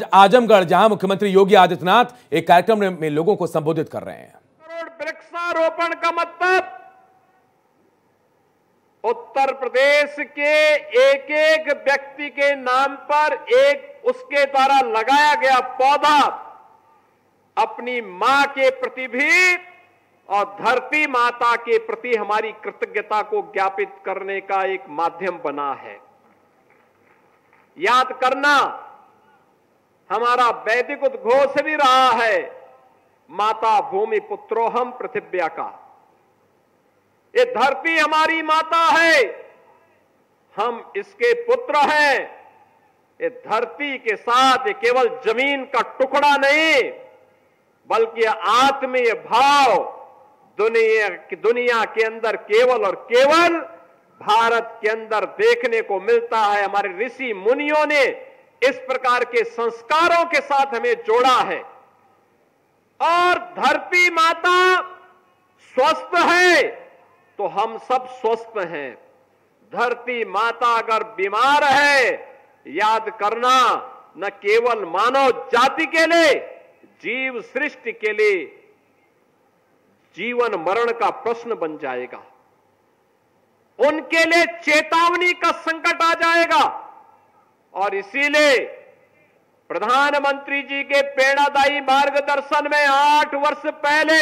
आजमगढ़, जहां मुख्यमंत्री योगी आदित्यनाथ एक कार्यक्रम में लोगों को संबोधित कर रहे हैं। वृक्षारोपण का मतलब उत्तर प्रदेश के एक एक व्यक्ति के नाम पर एक उसके द्वारा लगाया गया पौधा अपनी मां के प्रति भी और धरती माता के प्रति हमारी कृतज्ञता को ज्ञापित करने का एक माध्यम बना है। याद करना हमारा वैदिक उद्घोष भी रहा है, माता भूमि पुत्रोहम पृथिव्या का। ये धरती हमारी माता है, हम इसके पुत्र हैं। ये धरती के साथ ये केवल जमीन का टुकड़ा नहीं बल्कि आत्मीय भाव दुनिया के अंदर केवल और केवल भारत के अंदर देखने को मिलता है। हमारे ऋषि मुनियों ने इस प्रकार के संस्कारों के साथ हमें जोड़ा है और धरती माता स्वस्थ है तो हम सब स्वस्थ हैं। धरती माता अगर बीमार है, याद करना न केवल मानव जाति के लिए, जीव सृष्टि के लिए जीवन मरण का प्रश्न बन जाएगा। उनके लिए चेतावनी का संकट आ जाएगा। और इसीलिए प्रधानमंत्री जी के प्रेरणादायी मार्गदर्शन में 8 वर्ष पहले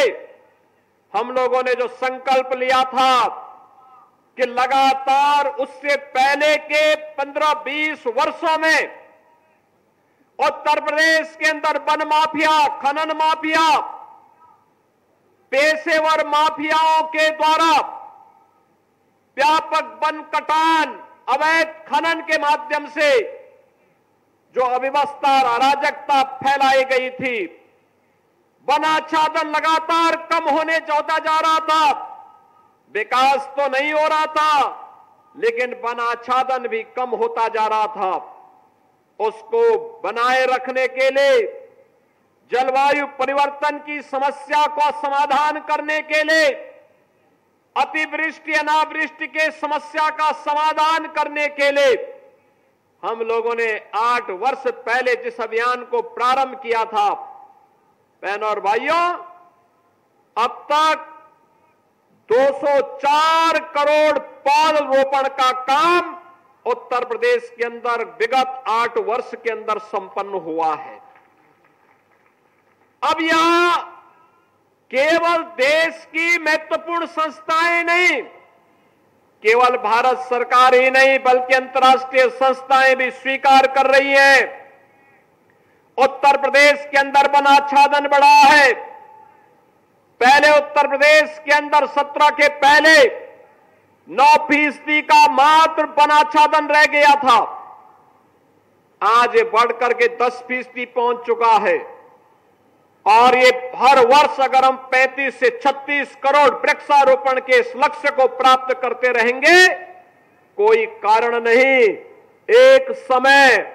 हम लोगों ने जो संकल्प लिया था कि लगातार उससे पहले के 15-20 वर्षों में उत्तर प्रदेश के अंदर वन माफिया, खनन माफिया, पेशेवर माफियाओं के द्वारा व्यापक वन कटान, अवैध खनन के माध्यम से जो अव्यवस्था और अराजकता फैलाई गई थी, वनाच्छादन लगातार कम होने होता जा रहा था। विकास तो नहीं हो रहा था लेकिन वनाच्छादन भी कम होता जा रहा था। उसको बनाए रखने के लिए, जलवायु परिवर्तन की समस्या को समाधान करने के लिए, अतिवृष्टि अनावृष्टि के समस्या का समाधान करने के लिए हम लोगों ने 8 वर्ष पहले जिस अभियान को प्रारंभ किया था, बहनों और भाइयों, अब तक 204 करोड़ पौधरोपण का काम उत्तर प्रदेश के अंदर विगत 8 वर्ष के अंदर संपन्न हुआ है। अब यहां केवल देश की महत्वपूर्ण संस्थाएं नहीं, केवल भारत सरकार ही नहीं बल्कि अंतर्राष्ट्रीय संस्थाएं भी स्वीकार कर रही हैं। उत्तर प्रदेश के अंदर वनाच्छादन बढ़ा है। पहले उत्तर प्रदेश के अंदर 17 के पहले 9% का मात्र वनाच्छादन रह गया था। आज ये बढ़कर के 10% पहुंच चुका है और ये हर वर्ष अगर हम 35 से 36 करोड़ वृक्षारोपण के इस लक्ष्य को प्राप्त करते रहेंगे, कोई कारण नहीं, एक समय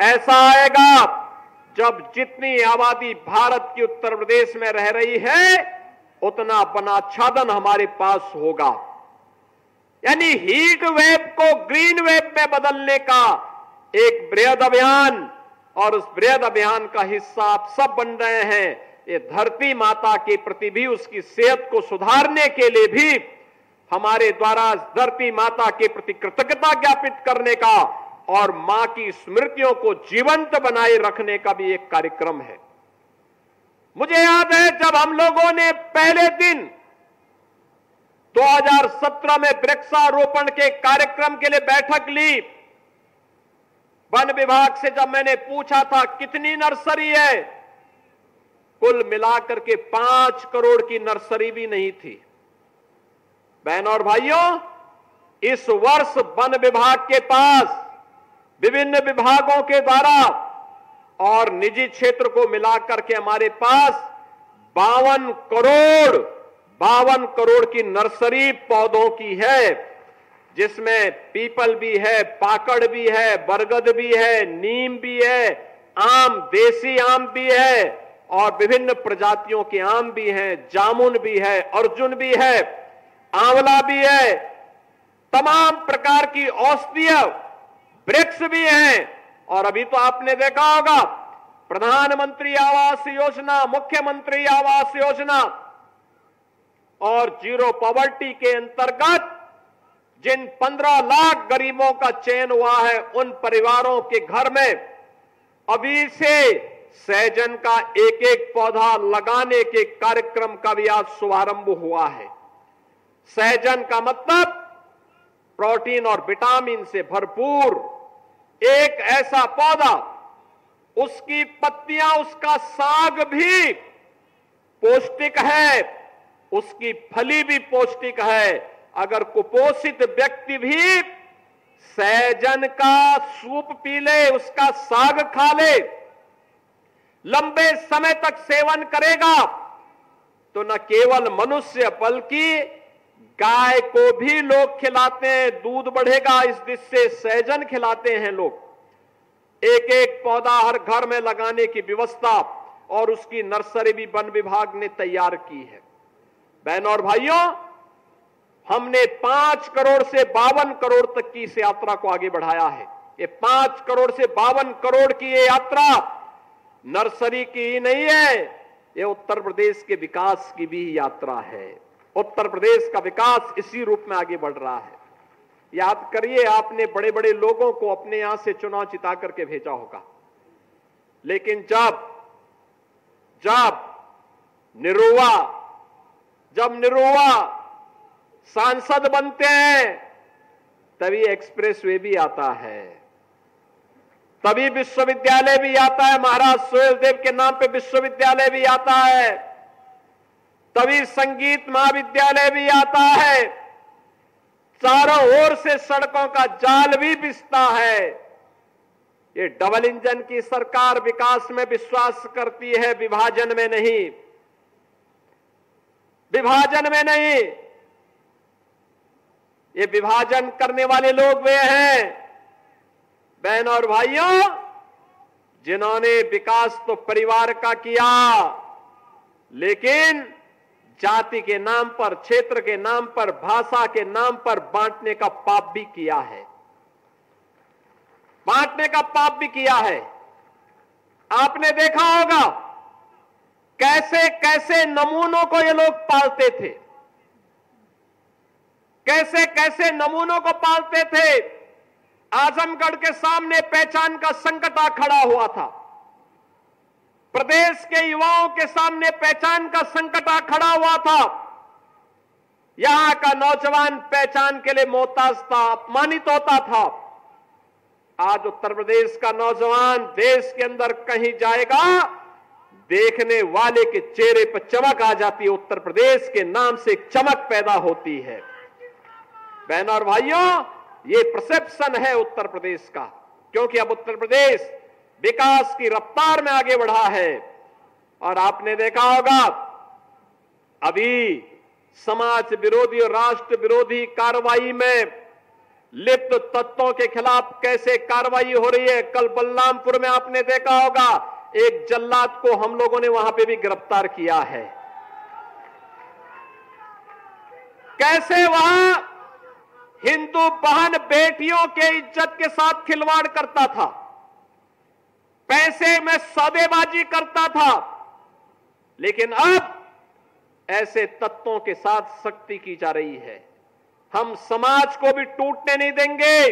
ऐसा आएगा जब जितनी आबादी भारत की उत्तर प्रदेश में रह रही है उतना वनाच्छादन हमारे पास होगा। यानी हीट वेव को ग्रीन वेव में बदलने का एक बृहद अभियान, और उस बृहद अभियान का हिस्सा आप सब बन रहे हैं। ये धरती माता के प्रति भी, उसकी सेहत को सुधारने के लिए भी हमारे द्वारा धरती माता के प्रति कृतज्ञता ज्ञापित करने का और मां की स्मृतियों को जीवंत बनाए रखने का भी एक कार्यक्रम है। मुझे याद है जब हम लोगों ने पहले दिन 2017 में वृक्षारोपण के कार्यक्रम के लिए बैठक ली, वन विभाग से जब मैंने पूछा था कितनी नर्सरी है, कुल मिलाकर के 5 करोड़ की नर्सरी भी नहीं थी। बहनों और भाइयों, इस वर्ष वन विभाग के पास विभिन्न विभागों के द्वारा और निजी क्षेत्र को मिलाकर के हमारे पास 52 करोड़ की नर्सरी पौधों की है, जिसमें पीपल भी है, पाकड़ भी है, बरगद भी है, नीम भी है, आम, देसी आम भी है और विभिन्न प्रजातियों के आम भी हैं, जामुन भी है, अर्जुन भी है, आंवला भी है, तमाम प्रकार की औषधीय वृक्ष भी हैं। और अभी तो आपने देखा होगा प्रधानमंत्री आवास योजना, मुख्यमंत्री आवास योजना और जीरो पॉवर्टी के अंतर्गत जिन 15 लाख गरीबों का चयन हुआ है, उन परिवारों के घर में अभी से सहजन का एक एक पौधा लगाने के कार्यक्रम का भी आज शुभारंभ हुआ है। सहजन का मतलब प्रोटीन और विटामिन से भरपूर एक ऐसा पौधा, उसकी पत्तियां, उसका साग भी पौष्टिक है, उसकी फली भी पौष्टिक है। अगर कुपोषित व्यक्ति भी सहजन का सूप पी ले, उसका साग खा ले, लंबे समय तक सेवन करेगा, तो न केवल मनुष्य बल्कि गाय को भी लोग खिलाते हैं, दूध बढ़ेगा इस दिश से सहजन खिलाते हैं लोग। एक एक पौधा हर घर में लगाने की व्यवस्था और उसकी नर्सरी भी वन विभाग ने तैयार की है। बहनों और भाइयों, हमने 5 करोड़ से 52 करोड़ तक की इस यात्रा को आगे बढ़ाया है। ये 5 करोड़ से 52 करोड़ की ये यात्रा नर्सरी की ही नहीं है, ये उत्तर प्रदेश के विकास की भी यात्रा है। उत्तर प्रदेश का विकास इसी रूप में आगे बढ़ रहा है। याद करिए, आपने बड़े बड़े लोगों को अपने यहां से चुनाव जिता करके भेजा होगा, लेकिन जब निरुआ सांसद बनते हैं, तभी एक्सप्रेसवे भी आता है, तभी विश्वविद्यालय भी आता है, महाराज सुहेलदेव के नाम पे विश्वविद्यालय भी आता है, तभी संगीत महाविद्यालय भी आता है, चारों ओर से सड़कों का जाल भी बिछता है। ये डबल इंजन की सरकार विकास में विश्वास करती है, विभाजन में नहीं, विभाजन में नहीं। ये विभाजन करने वाले लोग वे हैं, बहनों और भाइयों, जिन्होंने विकास तो परिवार का किया, लेकिन जाति के नाम पर, क्षेत्र के नाम पर, भाषा के नाम पर बांटने का पाप भी किया है, बांटने का पाप भी किया है। आपने देखा होगा कैसे कैसे नमूनों को ये लोग पालते थे, कैसे कैसे नमूनों को पालते थे। आजमगढ़ के सामने पहचान का संकट आ खड़ा हुआ था, प्रदेश के युवाओं के सामने पहचान का संकट आ खड़ा हुआ था। यहां का नौजवान पहचान के लिए मोहताज था, अपमानित होता था। आज उत्तर प्रदेश का नौजवान देश के अंदर कहीं जाएगा, देखने वाले के चेहरे पर चमक आ जाती है, उत्तर प्रदेश के नाम से एक चमक पैदा होती है। बहनों और भाइयों, ये परसेप्शन है उत्तर प्रदेश का, क्योंकि अब उत्तर प्रदेश विकास की रफ्तार में आगे बढ़ा है। और आपने देखा होगा अभी समाज विरोधी और राष्ट्र विरोधी कार्रवाई में लिप्त तत्वों के खिलाफ कैसे कार्रवाई हो रही है। कल बलरामपुर में आपने देखा होगा एक जल्लाद को हम लोगों ने वहां पे भी गिरफ्तार किया है। कैसे वहां हिंदू बहन बेटियों के इज्जत के साथ खिलवाड़ करता था, पैसे में सौदेबाजी करता था, लेकिन अब ऐसे तत्वों के साथ सख्ती की जा रही है। हम समाज को भी टूटने नहीं देंगे,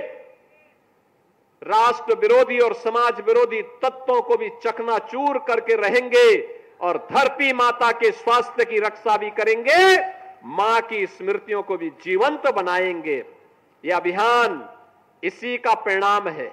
राष्ट्र विरोधी और समाज विरोधी तत्वों को भी चकनाचूर करके रहेंगे और धरती माता के स्वास्थ्य की रक्षा भी करेंगे, मां की स्मृतियों को भी जीवंत बनाएंगे। यह अभियान इसी का परिणाम है।